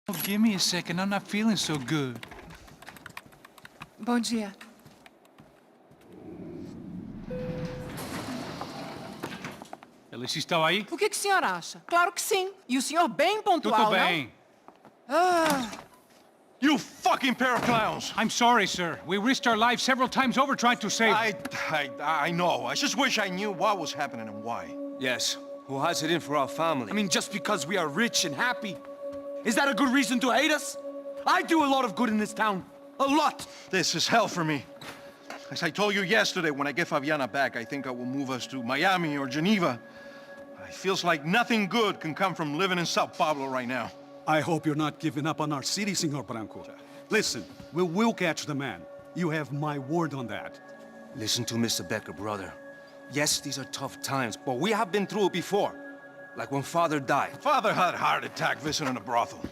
Oh, give me a second. I'm not feeling so good. Bom dia. Alice estava aí? O que o senhor acha? Claro que sim. E o senhor bem pontual, Tudo bem. You fucking pair of clowns! I'm sorry, sir. We risked our lives several times over trying to save... I know. I just wish I knew what was happening and why. Yes, who has it in for our family? I mean, just because we are rich and happy, is that a good reason to hate us? I do a lot of good in this town. A lot! This is hell for me. As I told you yesterday, when I get Fabiana back, I think I will move us to Miami or Geneva. It feels like nothing good can come from living in Sao Paulo right now. I hope you're not giving up on our city, Senor Branco. Listen, we will catch the man. You have my word on that. Listen to Mr. Becker, brother. Yes, these are tough times, but we have been through it before. Like when Father died. Father had a heart attack visiting a brothel.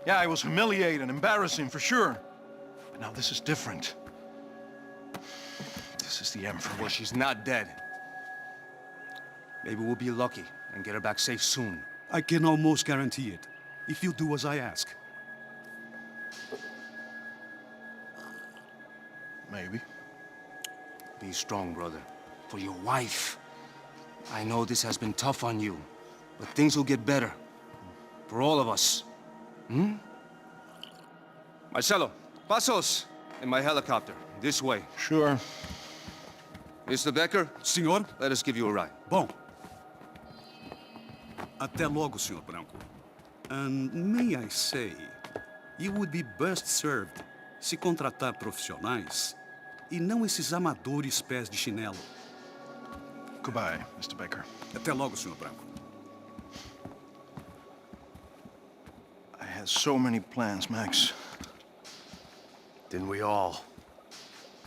Yeah, it was humiliating, embarrassing, for sure. But now this is different. This is the Emperor. Well, she's not dead. Maybe we'll be lucky and get her back safe soon. I can almost guarantee it, if you do as I ask. Maybe. Be strong, brother. For your wife. I know this has been tough on you, but things will get better. For all of us. Hmm? Marcelo, pasos in my helicopter. This way. Sure. Mr. Becker, Senhor? let us give you a ride. Bom. Até logo, Senhor Branco. And may I say, you would be best served se contratar profissionais e não esses amadores pés de chinelo. Goodbye, Mr. Baker. Até logo, Senhor Branco. I had so many plans, Max. Didn't we all?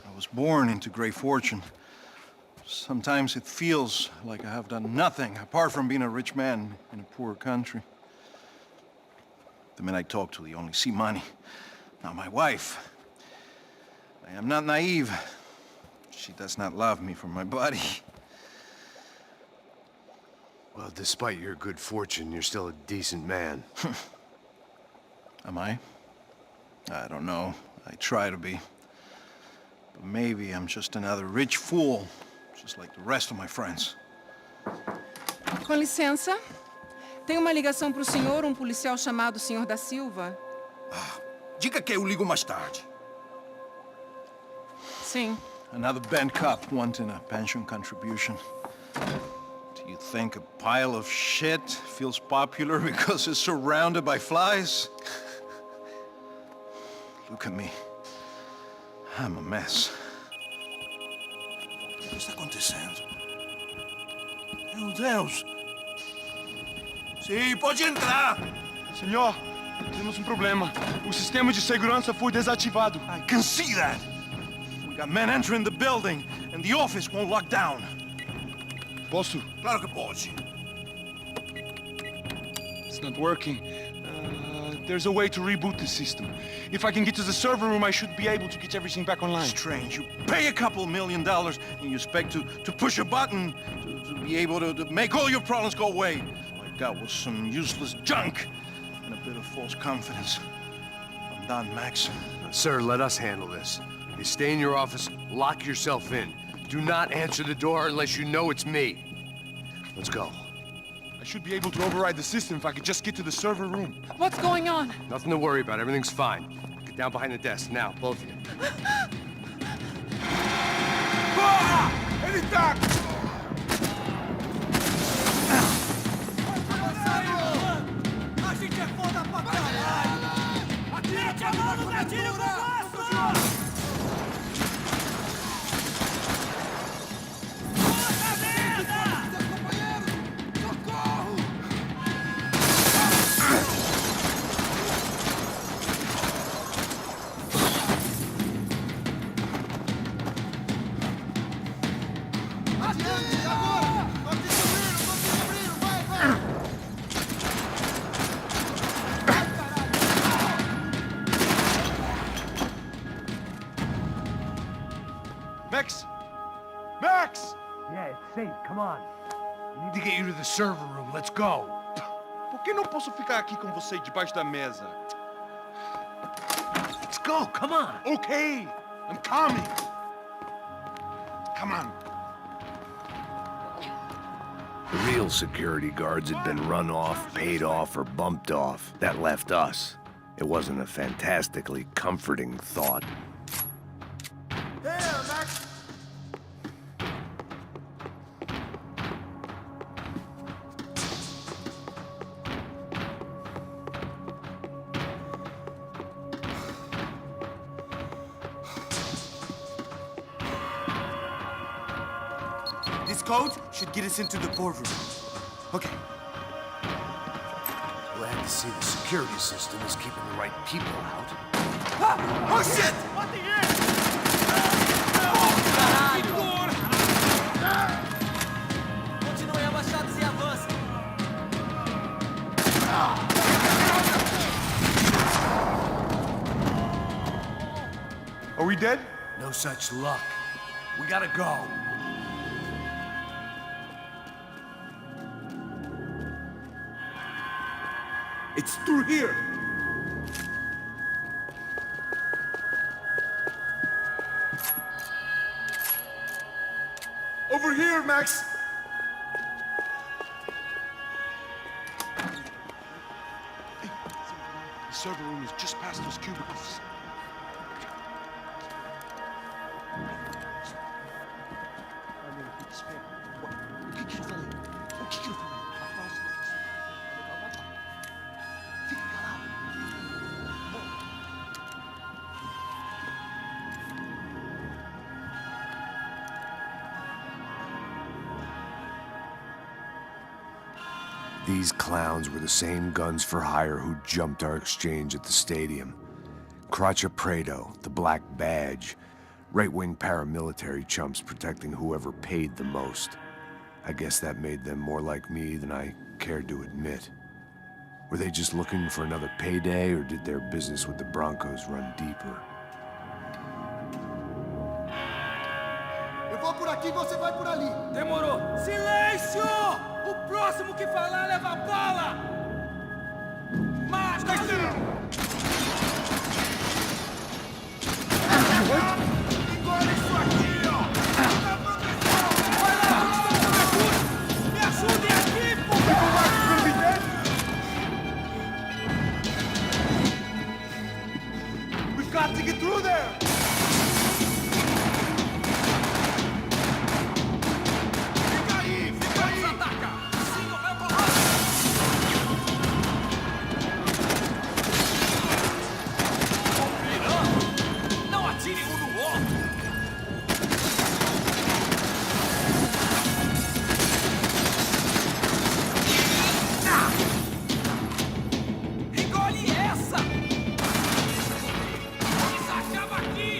I was born into great fortune. Sometimes it feels like I have done nothing apart from being a rich man in a poor country. The men I talk to, they only see money. Now my wife, I am not naive. She does not love me for my body. Well, despite your good fortune, you're still a decent man. Am I? I don't know. I try to be. But maybe I'm just another rich fool, just like the rest of my friends. Com licença. Tem uma ligação para o senhor, policial chamado Senhor da Silva. Diga que eu ligo mais tarde. Sim. Another band cop wanting a pension contribution. Do you think a pile of shit feels popular because it's surrounded by flies? Look at me. I'm a mess. O que está acontecendo? Meu Deus! Sim, pode entrar! Senhor, temos problema. O sistema de segurança foi desativado. I can see that! We got men entering the building, and the office won't lock down. Posso? Claro que pode. It's not working. There's a way to reboot the system. If I can get to the server room, I should be able to get everything back online. Strange. You pay a couple $1 million, and you expect to push a button to be able to make all your problems go away. All I got was some useless junk and a bit of false confidence. I'm done, Max. Sir, let us handle this. You stay in your office, lock yourself in. Do not answer the door unless you know it's me. Let's go. I should be able to override the system if I could just get to the server room. What's going on? Nothing to worry about. Everything's fine. Get down behind the desk now, both of you. Ele tá! A gente é foda pra caralho! Mete a mão no gatilho com gosto! Puta merda! Socorro! Adiante, agora! Tô descobrindo, vai, vai! Max! Max! Yeah, it's safe. Come on. We need to get you to the server room. Let's go. Por que não posso ficar aqui com você debaixo da mesa? go, come on. Okay, I'm coming. Come on. The real security guards had been run off, paid off, or bumped off. That left us. It wasn't a fantastically comforting thought. There, Max! This code should get us into the boardroom. Okay. Glad to see the security system is keeping the right people out. Oh, shit! Continuem abaixados e avancem. Are we dead? No such luck. We gotta go. It's through here! Over here, Max! Hey, the server room is just past those cubicles. O que que eu falei? O que que eu falei? Fica calado. These clowns were the same guns for hire who jumped our exchange at the stadium. Crotcha Prado, the Black Badge, right-wing paramilitary chumps protecting whoever paid the most. I guess that made them more like me than I cared to admit. Were they just looking for another payday, or did their business with the Broncos run deeper? Eu vou por aqui, você vai por ali. Demorou. Silêncio! O próximo que falar leva a bala! Mata! Engole isso aqui, ó! Vai lá, cobertura! Me ajudem aqui, pô! We've got to get through there! Fica aí! Vamos atacar! Sim, eu vou lá! Confirando! Não atire um no outro! Engole essa! Isso acaba aqui!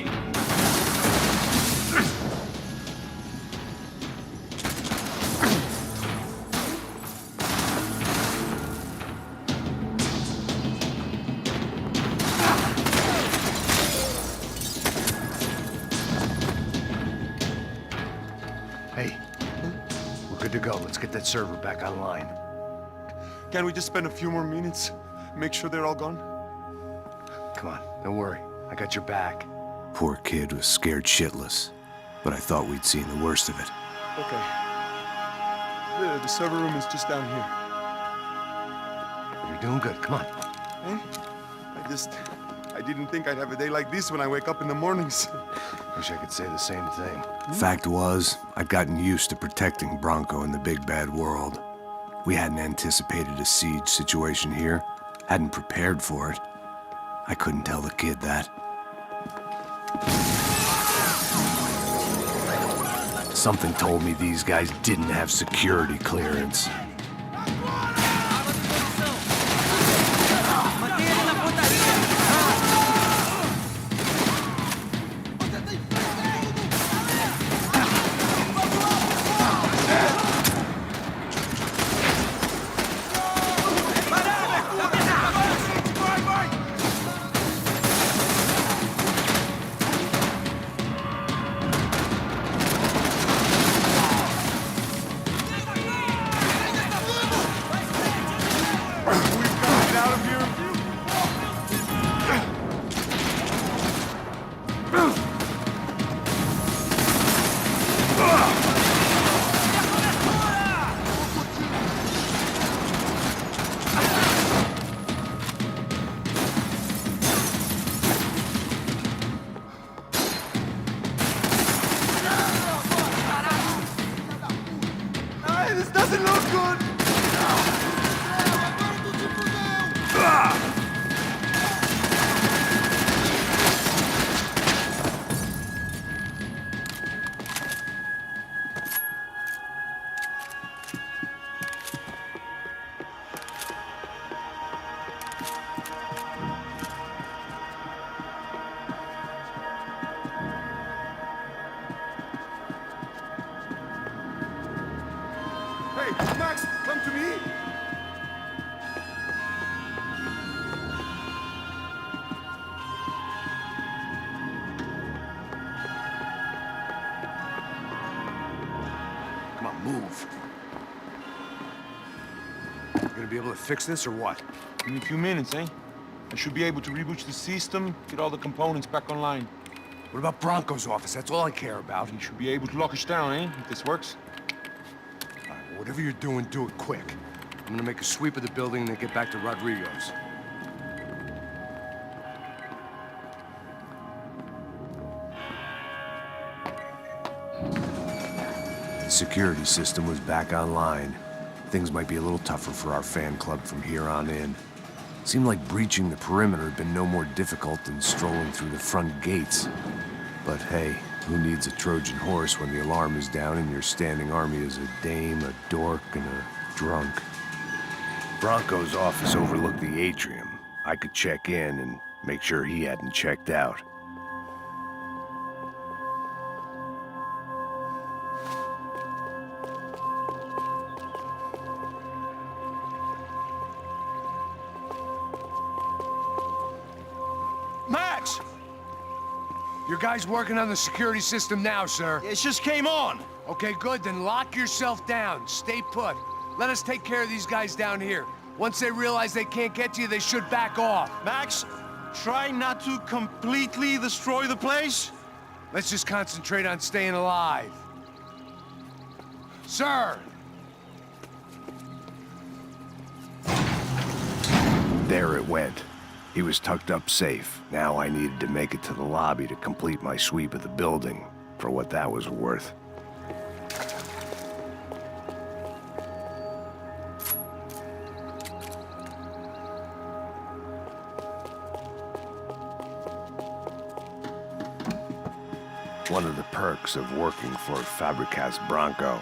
Hey, we're good to go. Let's get that server back online. Can't we just spend a few more minutes? Make sure they're all gone? Come on, don't worry. I got your back. Poor kid was scared shitless, but I thought we'd seen the worst of it. Okay. The server room is just down here. You're doing good. Come on. Eh? I didn't think I'd have a day like this when I wake up in the mornings. Wish I could say the same thing. Fact was, I'd gotten used to protecting Bronco in the big bad world. We hadn't anticipated a siege situation here, hadn't prepared for it. I couldn't tell the kid that. Something told me these guys didn't have security clearance. Mantenha ele na pontaria! This doesn't look good! Hey, Max, come to me! Come on, move. You gonna be able to fix this or what? In a few minutes, eh? I should be able to reboot the system, get all the components back online. What about Bronco's office? That's all I care about. You should be able to lock us down, eh? If this works. All right, well, whatever you're doing, do it quick. I'm gonna make a sweep of the building and then get back to Rodrigo's. The security system was back online. Things might be a little tougher for our fan club from here on in. Seemed like breaching the perimeter had been no more difficult than strolling through the front gates. But hey, who needs a Trojan horse when the alarm is down and your standing army is a dame, a dork, and a drunk? Bronco's office overlooked the atrium. I could check in and make sure he hadn't checked out. Max! Your guys working on the security system now, sir. It just came on! Okay, good, then lock yourself down. Stay put. Let us take care of these guys down here. Once they realize they can't get to you, they should back off. Max, try not to completely destroy the place. Let's just concentrate on staying alive. Sir! There it went. He was tucked up safe. Now I needed to make it to the lobby to complete my sweep of the building, for what that was worth. One of the perks of working for Fabricas Bronco.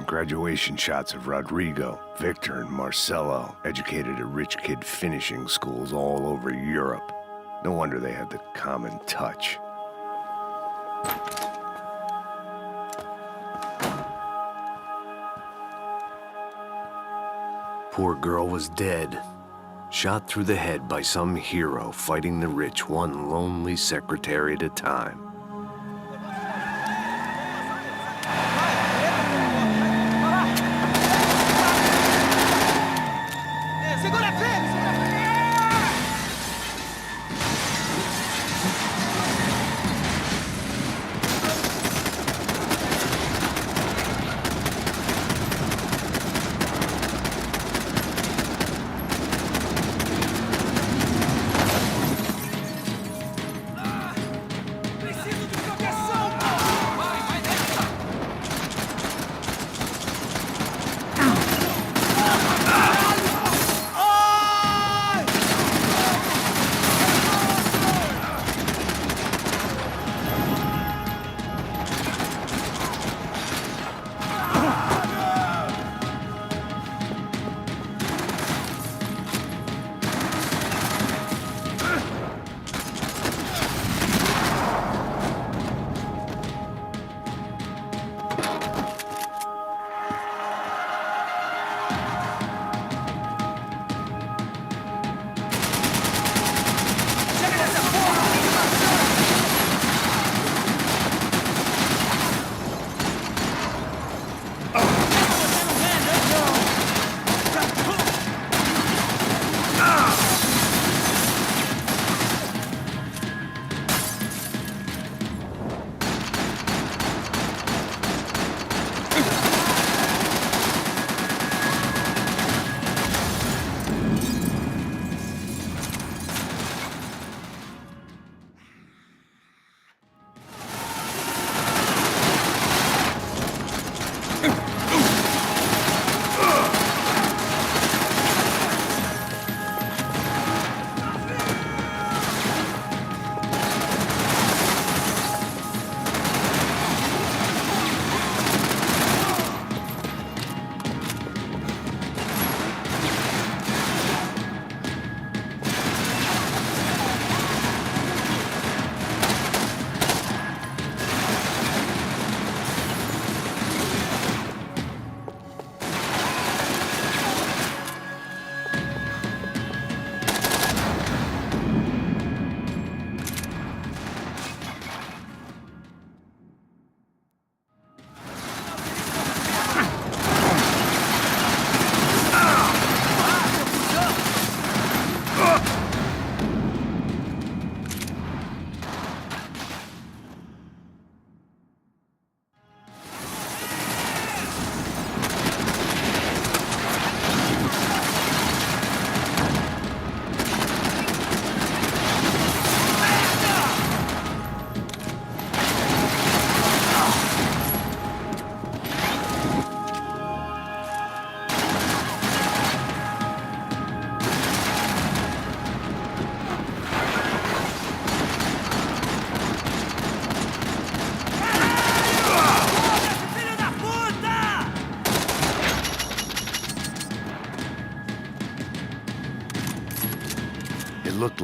Graduation shots of Rodrigo, Victor, and Marcelo, educated at rich kid finishing schools all over Europe. No wonder they had the common touch. Poor girl was dead. Shot through the head by some hero fighting the rich one lonely secretary at a time. Segura firme!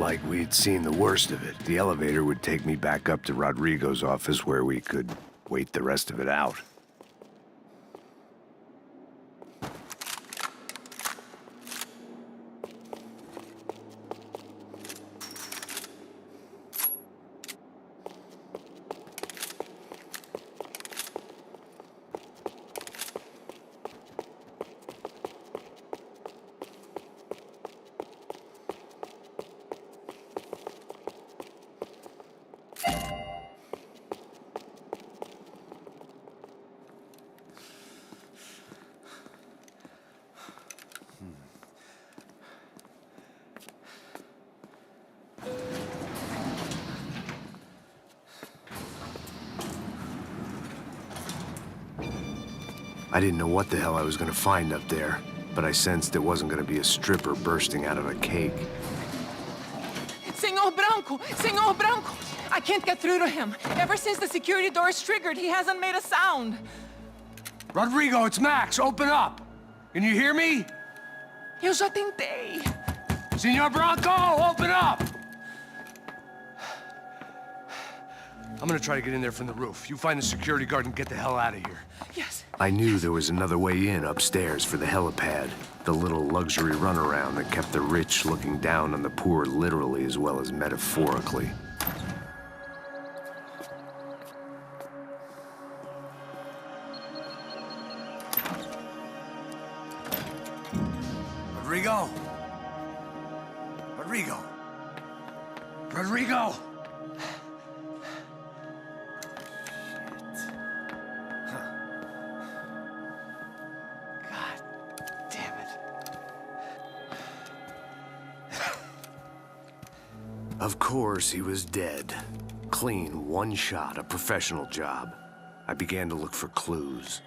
like we'd seen the worst of it. The elevator would take me back up to Rodrigo's office where we could wait the rest of it out. I didn't know what the hell I was gonna find up there, but I sensed it wasn't gonna be a stripper bursting out of a cake. Senor Branco! Senor Branco! I can't get through to him. Ever since the security door is triggered, he hasn't made a sound. Rodrigo, it's Max. Open up. Can you hear me? Eu já tentei. Senor Branco, open up! I'm gonna try to get in there from the roof. You find the security guard and get the hell out of here. Yes. I knew there was another way in upstairs for the helipad, the little luxury runaround that kept the rich looking down on the poor literally as well as metaphorically. Rodrigo? Rodrigo? Rodrigo? Of course, he was dead. Clean, one shot, a professional job. I began to look for clues.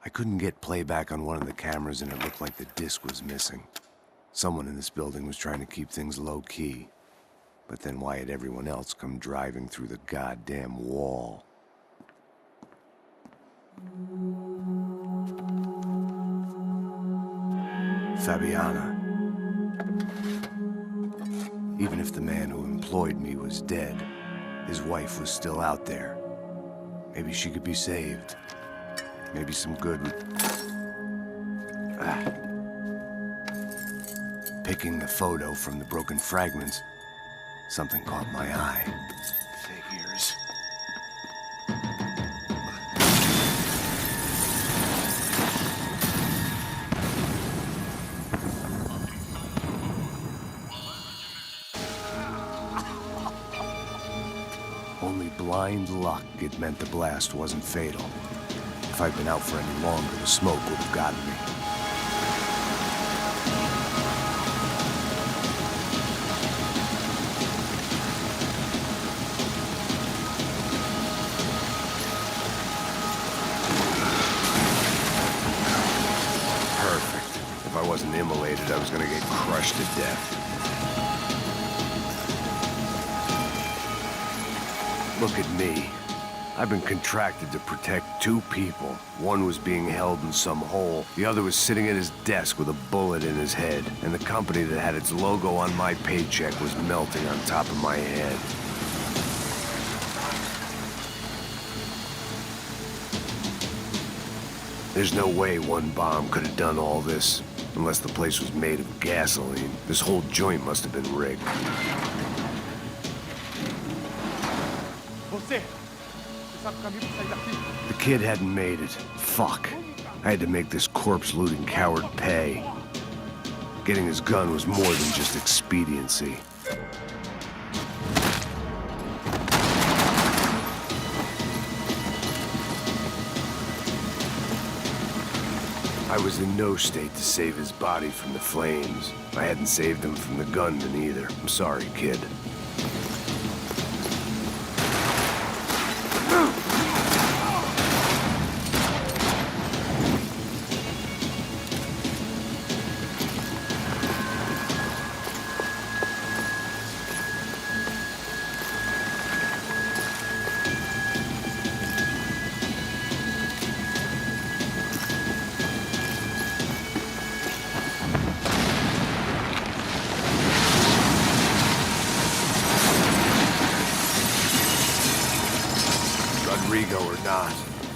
I couldn't get playback on one of the cameras and it looked like the disc was missing. Someone in this building was trying to keep things low-key. But then why had everyone else come driving through the goddamn wall? Fabiana. Even if the man who employed me was dead, his wife was still out there. Maybe she could be saved. Maybe some good would... Picking the photo from the broken fragments, something caught my eye. Figures. Only blind luck it meant the blast wasn't fatal. If I'd been out for any longer, the smoke would have gotten me. If I wasn't immolated, I was gonna get crushed to death. Look at me. I've been contracted to protect two people. One was being held in some hole. The other was sitting at his desk with a bullet in his head. And the company that had its logo on my paycheck was melting on top of my head. There's no way one bomb could have done all this. Unless the place was made of gasoline. This whole joint must have been rigged. The kid hadn't made it. Fuck. I had to make this corpse-looting coward pay. Getting his gun was more than just expediency. I was in no state to save his body from the flames. I hadn't saved him from the gunman either. I'm sorry, kid.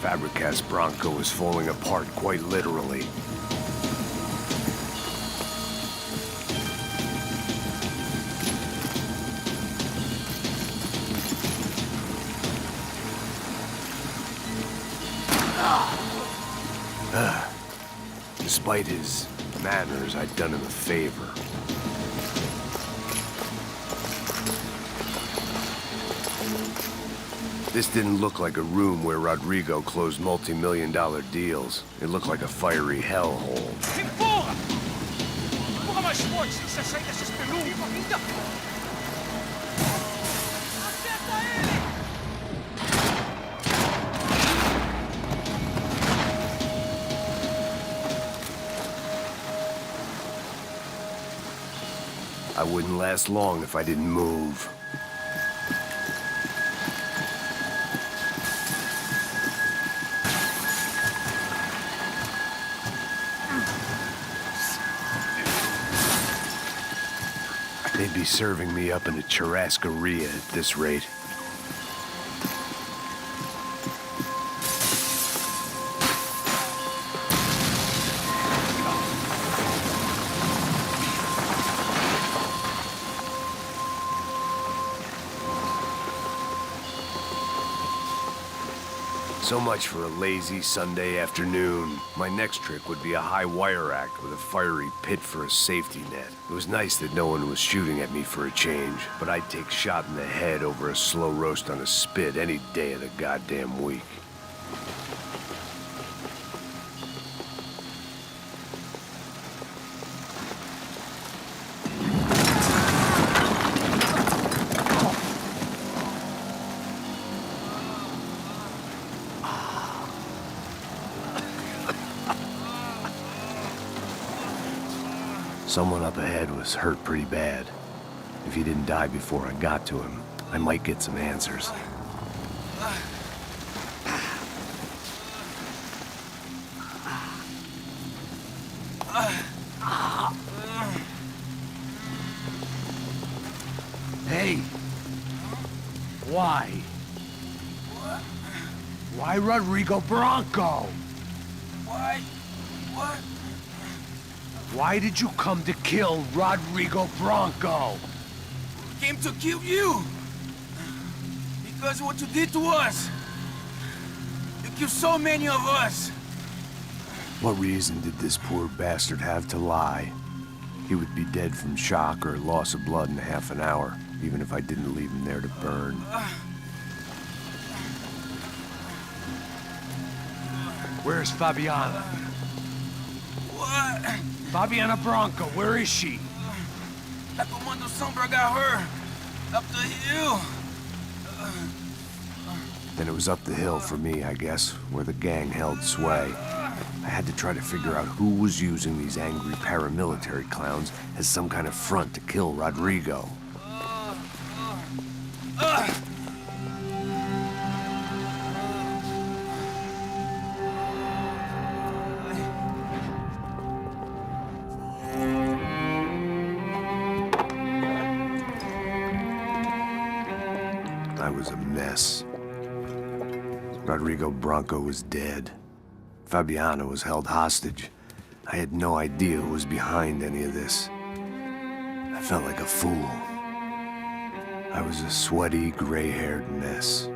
Fabricast Bronco was falling apart quite literally. Despite his manners, I'd done him a favor. This didn't look like a room where Rodrigo closed multi-million-dollar deals. It looked like a fiery hellhole. Empurra! Empurra mais forte, sem você sair dessa espelunca. Ainda! Acerta ele! I wouldn't last long if I didn't move. They'd be serving me up in a churrascaria at this rate. So much for a lazy Sunday afternoon. My next trick would be a high wire act with a fiery pit for a safety net. It was nice that no one was shooting at me for a change, but I'd take shot in the head over a slow roast on a spit any day of the goddamn week. Someone up ahead was hurt pretty bad. If he didn't die before I got to him, I might get some answers. Hey! Why? Why Rodrigo Bronco? Why? What? Why did you come to kill Rodrigo Bronco? Came to kill you! Because what you did to us! You killed so many of us! What reason did this poor bastard have to lie? He would be dead from shock or loss of blood in half an hour, even if I didn't leave him there to burn. Where's Fabiana? What? Fabiana Bronco, where is she? La Comando Sombra got her! Up the hill! Then it was up the hill for me, I guess, where the gang held sway. I had to try to figure out who was using these angry paramilitary clowns as some kind of front to kill Rodrigo. I was a mess. Rodrigo Bronco was dead. Fabiana was held hostage. I had no idea who was behind any of this. I felt like a fool. I was a sweaty, gray-haired mess.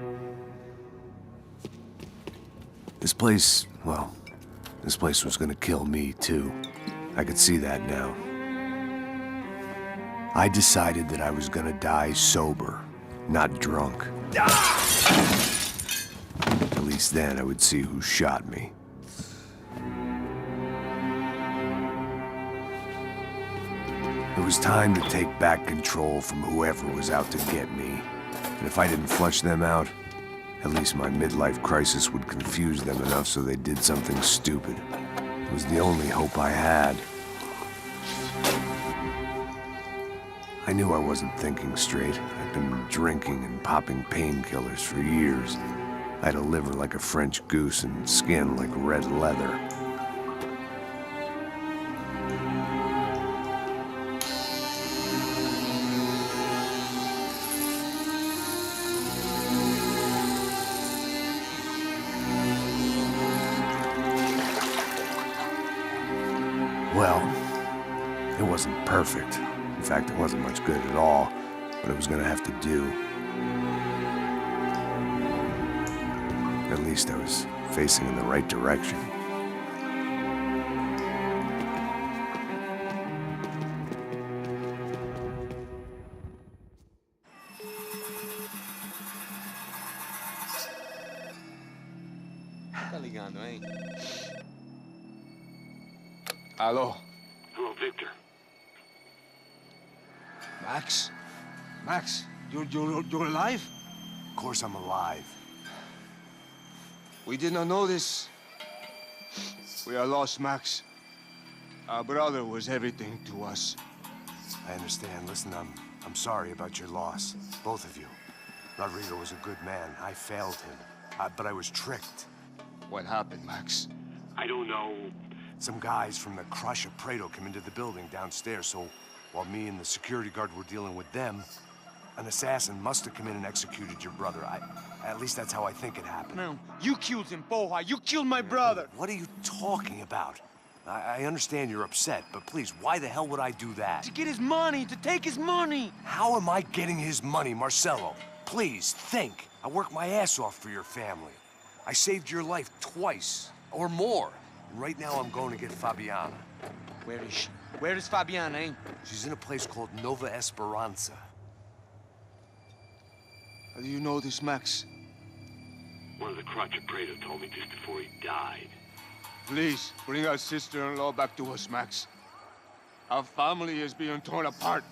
This place, well, this place was gonna kill me, too. I could see that now. I decided that I was gonna die sober, not drunk. At least then I would see who shot me. It was time to take back control from whoever was out to get me. And if I didn't flush them out, at least my midlife crisis would confuse them enough so they did something stupid. It was the only hope I had. I knew I wasn't thinking straight. I'd been drinking and popping painkillers for years. I had a liver like a French goose and skin like red leather. Well, it wasn't perfect. In fact, it wasn't much good at all, but it was gonna have to do. At least I was facing in the right direction. Tá ligando, hein? Alô? Hello, Victor. Max? Max, you're alive? Of course I'm alive. We did not know this. We are lost, Max. Our brother was everything to us. I understand. Listen, I'm sorry about your loss. Both of you. Rodrigo was a good man. I failed him. But I was tricked. What happened, Max? I don't know. Some guys from the Crush of Prado came into the building downstairs, so while me and the security guard were dealing with them, an assassin must have come in and executed your brother. At least that's how I think it happened. No, you killed him, Porra. You killed my brother. What are you talking about? I understand you're upset, but please, why the hell would I do that? To get his money, to take his money. How am I getting his money, Marcelo? Please, think. I worked my ass off for your family. I saved your life twice, or more. And right now I'm going to get Fabiana. Where is she? Where is Fabiana, eh? She's in a place called Nova Esperanza. How do you know this, Max? One of the Crotch of Prado told me just before he died. Please, bring our sister-in-law back to us, Max. Our family is being torn apart.